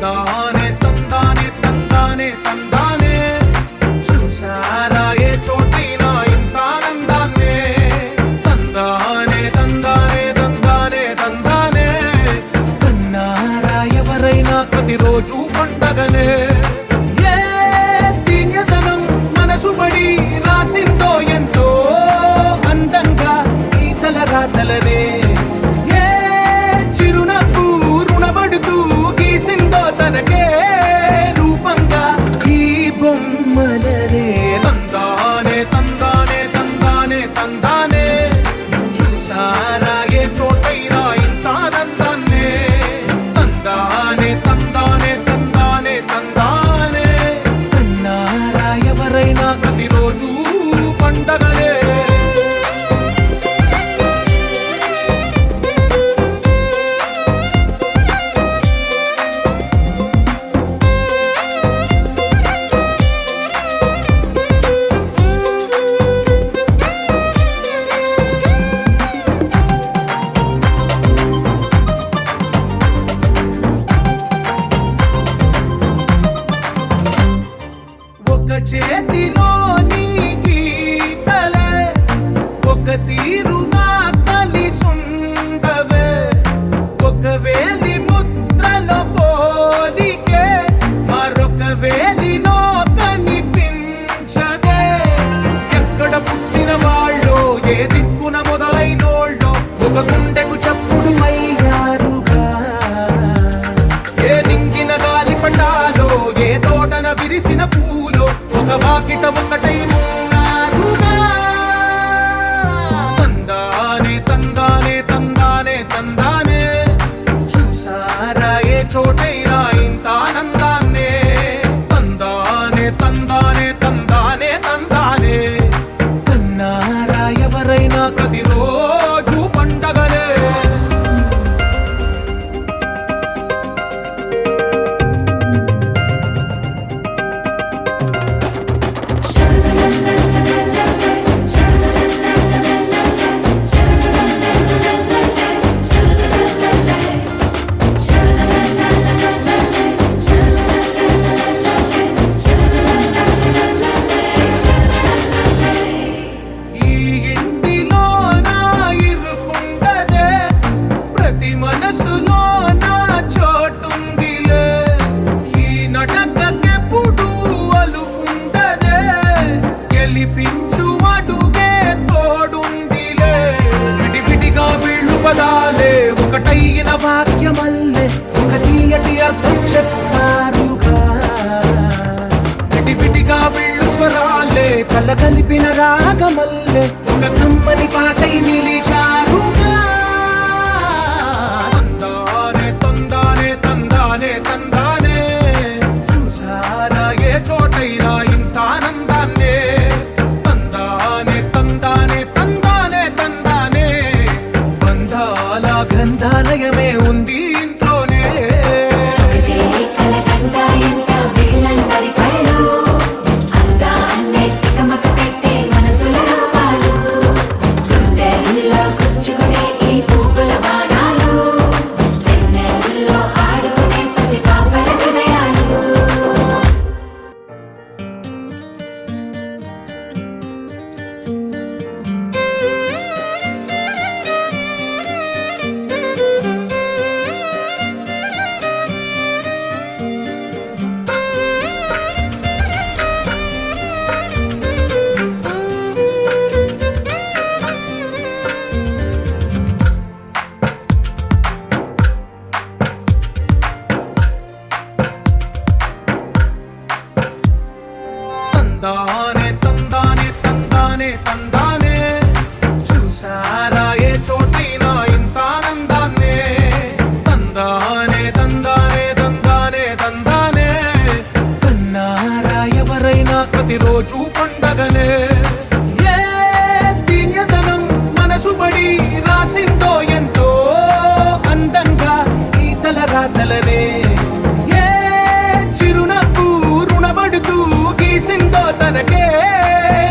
తందానే తందానే తందానే తందానే చూసారా ఏ చోటైనా ఇంత ఆనందాన్నే తందానే తందానే తందానే తందానే కన్నారా ఎవరైనా ప్రతిరోజు పండగనే ఏ తీయదనం మనసు పడి రాసిందో ఎంతో అందంగా ఈ తలరాతలనే తనకే రూపంగా ఈ బొమ్మలనే తందానే తందానే తందానే తందానే చూసారా ఏ చోటైనా ఇంత ఆనందాన్నే తందానే తందానే తందానే తందానే కన్నారా ఎవరైనా ప్రతిరోజు పండగనే చేతిలో నీ గీతలే ఒక తీరుగా కలిసుండవే ఒక వేలి ముద్రలో పోలికే మరొక వేలిలో కనిపించదే ఎక్కడ పుట్టిన వాళ్ళో ఏ దిక్కున మొదలైనోళ్ళో ఒక గుండెకు చప్పుడు అయ్యారుగా ఏ దింగిన గాలి పటాలో ఏ తోటన విరిసిన పూలో ఒక వాకిట ఒకటై ఉన్నారుగా తందానే తందానే తందానే తందానే చూసారా ఏ చోటైనా ఇంత ఆనందాన్నే తందానే తందానే తందానే తందానే కన్నారా ఎవరైనా ప్రతిరోజు పండగనే ఒకటైన వాక్యమల్లే ఒక తీయటి అర్థం చెప్పారుగా విడివిడిగా వీళ్ళు స్వరాలే కలగలిపిన రాగమల్లే ఒక కమ్మని పాటై నిలిచారుగా తందానే తందానే తందానే తందానే చూసారా ఏ చోటైనా ఇంత ఆనందాన్నే తందానే తందానే తందానే తందానే బంధాల గ్రంథాలయమే ఉంది ఇంట్లోనే తందానే తందానే తందానే తందానే చూసారా ఏ చోటైనా ఇంత ఆనందాన్నే తందానే తందానే తందానే తందానే కన్నారా ఎవరైనా ప్రతిరోజు పండగనే ఏ తీయదనం మనసు పడి రాసిందో ఎంతో అందంగా ఈ తలరాతలనే ఏ చిరునవ్వు రుణపడుతూ గీసిందో తనకే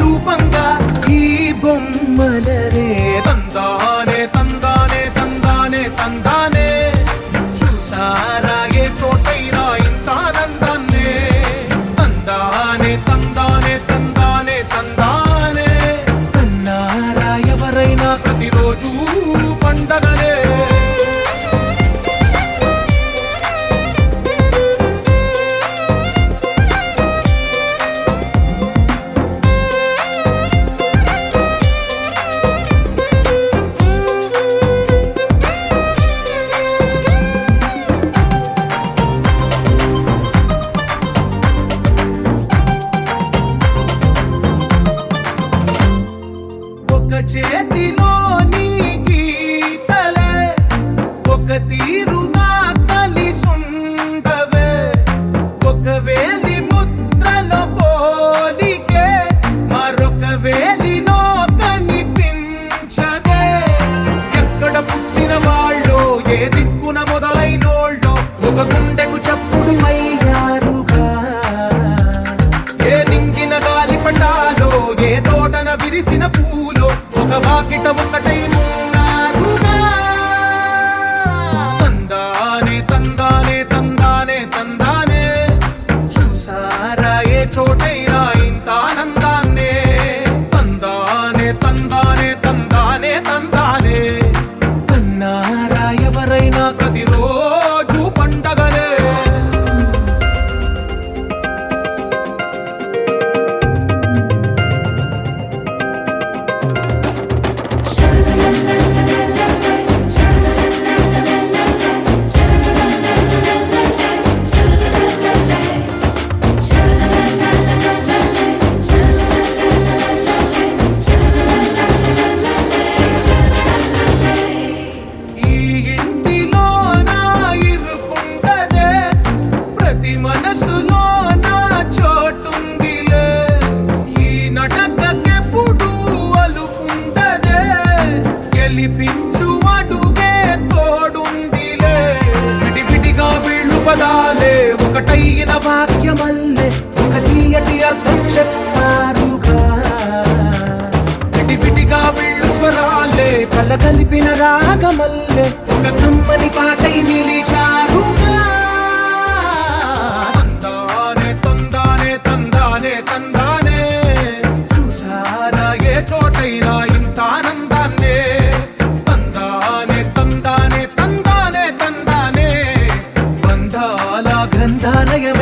రూపంగా ఈ బొమ్మలనే తందానే తందానే తందానే తందానే చూసారా ఏ చోటైనా ఒక గుండెకు చప్పుడు అయ్యారుగా. ఏ నింగిన గాలి పటాలో, ఏ తోటన విరిసిన పూలో, ఒక వాకిట ఒకటై ఉన్నారుగా. తందానే తందానే తందానే తందానే, చూసారా ఏ చోటైనా ఇంత ఆనందాన్నే. తందానే తందానే తందానే తందానే, అన్నారా ఎవరైనా ప్రతిరోజు పండగనే. ఈ ఇంటిలో నా ఇరుకుంటదే, ప్రతి మనసులో నా చోటుందిలే. ఈ నటకెప్పుడు అలుకుంటదే, గెలిపించు అడుగే తోడుందిలే. విడివిడిగా వీళ్ళు పదాలే ఒకటైన వాక్యమల్లే, ఒక తీయటి అర్థం చెప్పారుగా. విడివిడిగా వీళ్ళు స్వరాలే కలగలిపిన రాగమల్లే, ఒక కమ్మని పాటై నిలిచారుగా. తందానే తందానే తందానే తందానే, చూసారా ఏ చోటైనా ఇంత ఆనందాన్నే. తందానే తందానే తందానే తందానే, బంధాల గ్రంథాలయం